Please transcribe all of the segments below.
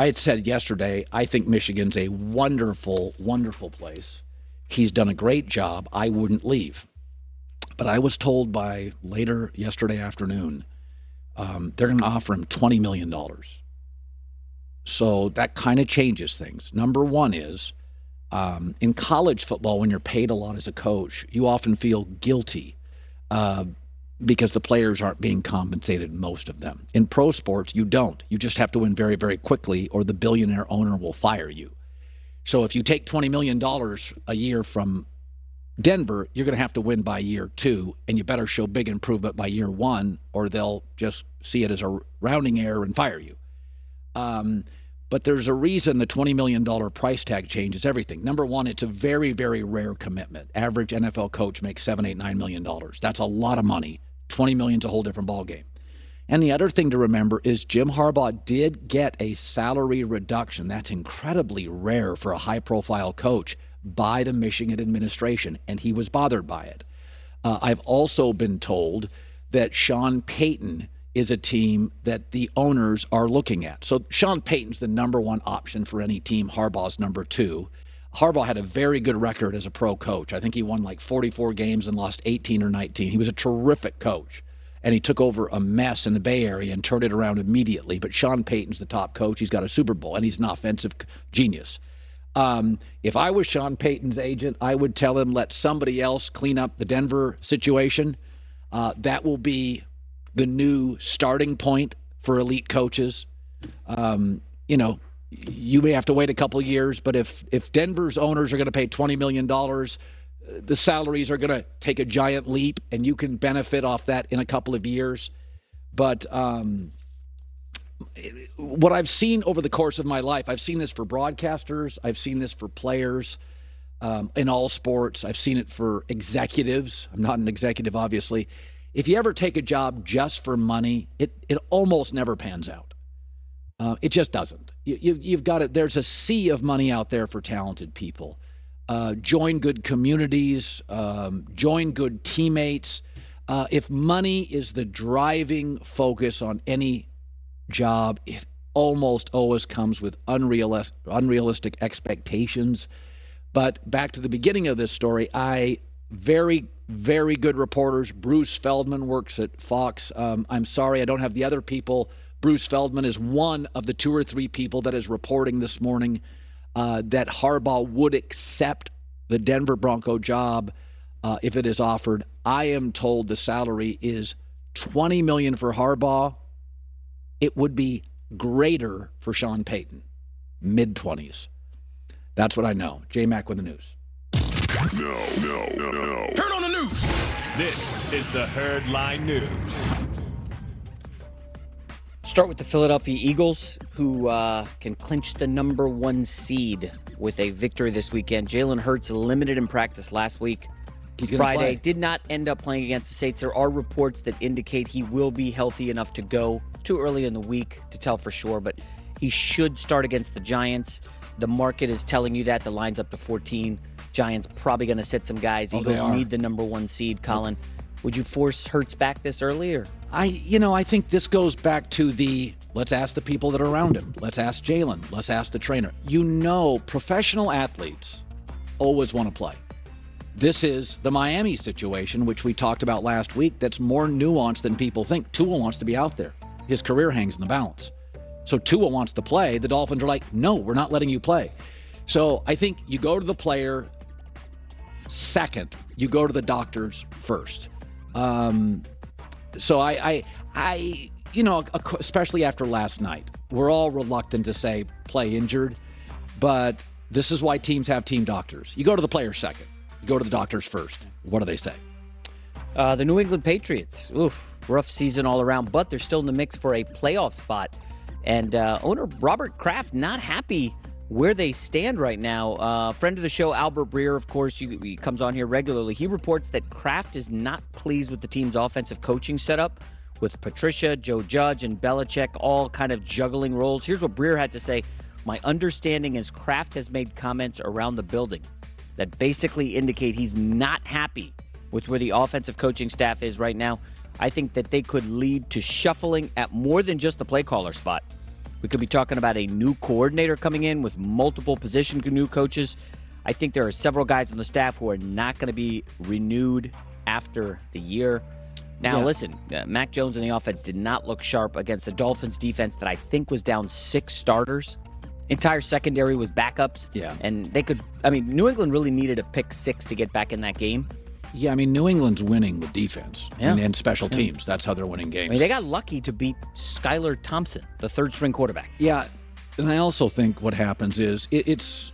I had said yesterday, I think Michigan's a wonderful, wonderful place. He's done a great job. I wouldn't leave. But I was told by later yesterday afternoon, they're going to offer him $20 million. So that kind of changes things. Number one is, in college football, when you're paid a lot as a coach, you often feel guilty because the players aren't being compensated, most of them. In pro sports, you don't. You just have to win very, very quickly, or the billionaire owner will fire you. So if you take $20 million a year from Denver, you're going to have to win by year 2, and you better show big improvement by year 1, or they'll just see it as a rounding error and fire you. But there's a reason the $20 million price tag changes everything. Number one, it's a very, very rare commitment. Average NFL coach makes $7, $8, $9 million. That's a lot of money. $20 million is a whole different ballgame. And the other thing to remember is Jim Harbaugh did get a salary reduction. That's incredibly rare for a high-profile coach by the Michigan administration, and he was bothered by it. I've also been told that Sean Payton is a team that the owners are looking at. So Sean Payton's the number one option for any team. Harbaugh's number 2. Harbaugh had a very good record as a pro coach. I think he won like 44 games and lost 18 or 19. He was a terrific coach, and he took over a mess in the Bay Area and turned it around immediately. But Sean Payton's the top coach. He's got a Super Bowl, and he's an offensive genius. If I was Sean Payton's agent, I would tell him, let somebody else clean up the Denver situation. That will be the new starting point for elite coaches. You may have to wait a couple of years, but if Denver's owners are going to pay $20 million, the salaries are going to take a giant leap, and you can benefit off that in a couple of years. But what I've seen over the course of my life, I've seen this for broadcasters, I've seen this for players in all sports, I've seen it for executives. I'm not an executive, obviously. If you ever take a job just for money, it almost never pans out. It just doesn't. You've got it. There's a sea of money out there for talented people. Join good communities. Join good teammates. If money is the driving focus on any job, it almost always comes with unrealistic expectations. But back to the beginning of this story, very, very good reporters. Bruce Feldman works at Fox. I'm sorry I don't have the other people. Bruce Feldman is one of the 2 or 3 people that is reporting this morning that Harbaugh would accept the Denver Bronco job if it is offered. I am told the salary is $20 million for Harbaugh. It would be greater for Sean Payton, mid-20s. That's what I know. J-Mac with the news. No. Turn on the news. This is the Herd Line News. Start with the Philadelphia Eagles, who can clinch the number 1 seed with a victory this weekend. Jalen Hurts limited in practice last week. Friday did not end up playing against the Saints. There are reports that indicate he will be healthy enough to go. Too early in the week to tell for sure, but he should start against the Giants. The market is telling you that. The line's up to 14. Giants probably going to sit some guys. Eagles need the number 1 seed. Colin, would you force Hurts back this early? Or I think this goes back to let's ask the people that are around him. Let's ask Jalen. Let's ask the trainer. Professional athletes always want to play. This is the Miami situation, which we talked about last week, that's more nuanced than people think. Tua wants to be out there. His career hangs in the balance. So Tua wants to play. The Dolphins are like, no, we're not letting you play. So I think you go to the player second. You go to the doctors first. So I especially after last night, we're all reluctant to say play injured, but this is why teams have team doctors. You go to the player second. You go to the doctors first. What do they say? The New England Patriots, rough season all around, but they're still in the mix for a playoff spot. And owner Robert Kraft not happy where they stand right now. Friend of the show, Albert Breer, of course, he comes on here regularly. He reports that Kraft is not pleased with the team's offensive coaching setup, with Patricia, Joe Judge, and Belichick all kind of juggling roles. Here's what Breer had to say. My understanding is Kraft has made comments around the building that basically indicate he's not happy with where the offensive coaching staff is right now. I think that they could lead to shuffling at more than just the play caller spot. We could be talking about a new coordinator coming in with multiple position new coaches. I think there are several guys on the staff who are not going to be renewed after the year. Now, listen, Mac Jones and the offense did not look sharp against the Dolphins defense that I think was down 6 starters. Entire secondary was backups. Yeah. And New England really needed a pick 6 to get back in that game. Yeah, New England's winning with defense and special teams. That's how they're winning games. They got lucky to beat Skylar Thompson, the third-string quarterback. Yeah, and I also think what happens is it's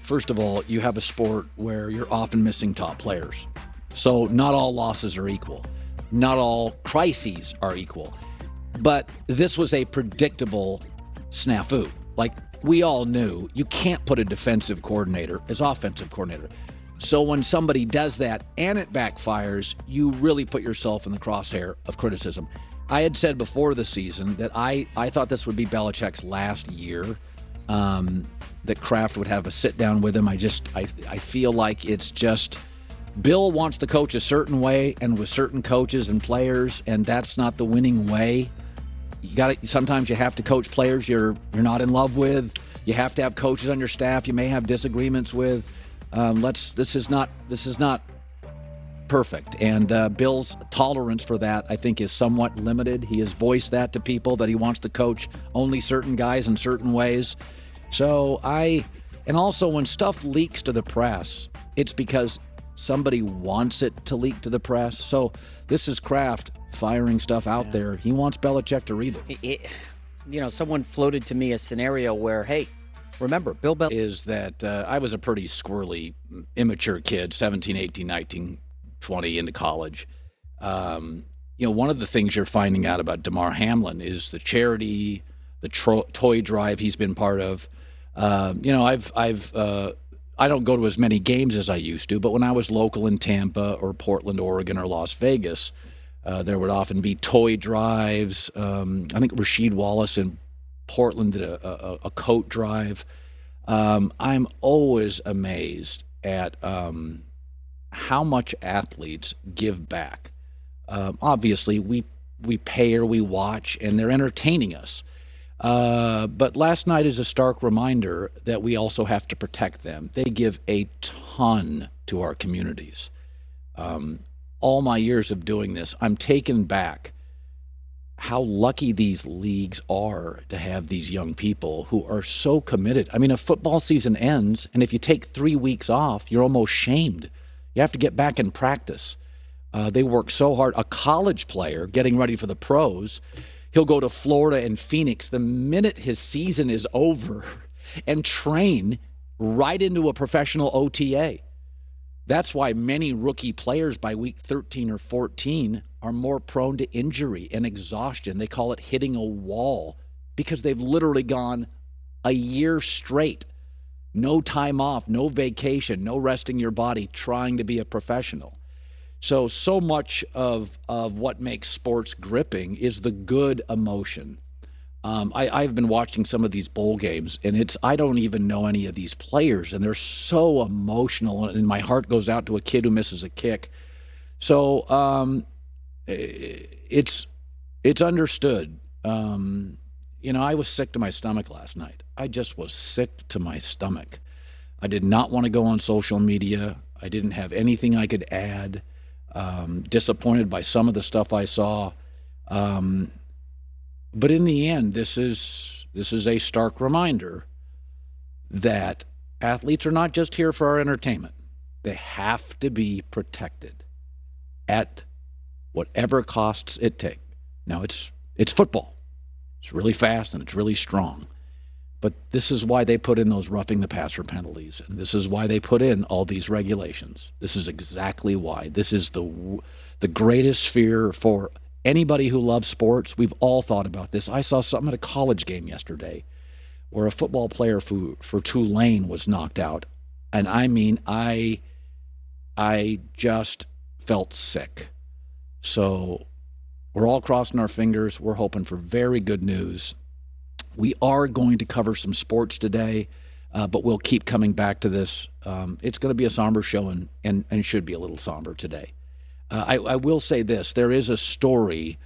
first of all, you have a sport where you're often missing top players. So not all losses are equal. Not all crises are equal. But this was a predictable snafu. Like, we all knew you can't put a defensive coordinator as offensive coordinator. So when somebody does that and it backfires, you really put yourself in the crosshair of criticism. I had said before the season that I thought this would be Belichick's last year, that Kraft would have a sit-down with him. I feel like it's just Bill wants to coach a certain way and with certain coaches and players, and that's not the winning way. Sometimes you have to coach players you're not in love with. You have to have coaches on your staff you may have disagreements with. This is not perfect, and Bill's tolerance for that, I think, is somewhat limited. He has voiced that to people that he wants to coach only certain guys in certain ways. And also when stuff leaks to the press, it's because somebody wants it to leak to the press. So this is Kraft firing stuff out there. He wants Belichick to read it. Someone floated to me a scenario where, hey, remember, Bill Belichick is that I was a pretty squirrely, immature kid, 17, 18, 19, 20 into college. One of the things you're finding out about Damar Hamlin is the charity, the toy drive he's been part of. I don't go to as many games as I used to, but when I was local in Tampa or Portland, Oregon, or Las Vegas, there would often be toy drives. I think Rasheed Wallace in Portland did a coat drive. I'm always amazed at how much athletes give back. Obviously, we pay or we watch, and they're entertaining us. But last night is a stark reminder that we also have to protect them. They give a ton to our communities. All my years of doing this, I'm taken back how lucky these leagues are to have these young people who are so committed. A football season ends, and if you take 3 weeks off, you're almost shamed. You have to get back in practice. They work so hard. A college player getting ready for the pros, he'll go to Florida and Phoenix the minute his season is over and train right into a professional OTA. That's why many rookie players by week 13 or 14 are more prone to injury and exhaustion. They call it hitting a wall because they've literally gone a year straight. No time off, no vacation, no resting your body, trying to be a professional. So much of what makes sports gripping is the good emotion. I've been watching some of these bowl games, and I don't even know any of these players, and they're so emotional, and my heart goes out to a kid who misses a kick. So it's understood. I was sick to my stomach last night. I just was sick to my stomach. I did not want to go on social media. I didn't have anything I could add. Disappointed by some of the stuff I saw. But in the end, this is a stark reminder that athletes are not just here for our entertainment. They have to be protected at whatever costs it takes. Now, it's football. It's really fast and it's really strong. But this is why they put in those roughing the passer penalties, and this is why they put in all these regulations. This is exactly why. This is the greatest fear for anybody who loves sports. We've all thought about this. I saw something at a college game yesterday where a football player for Tulane was knocked out, and I just felt sick. So we're all crossing our fingers. We're hoping for very good news. We are going to cover some sports today, but we'll keep coming back to this. It's going to be a somber show and should be a little somber today. I will say this. There is a story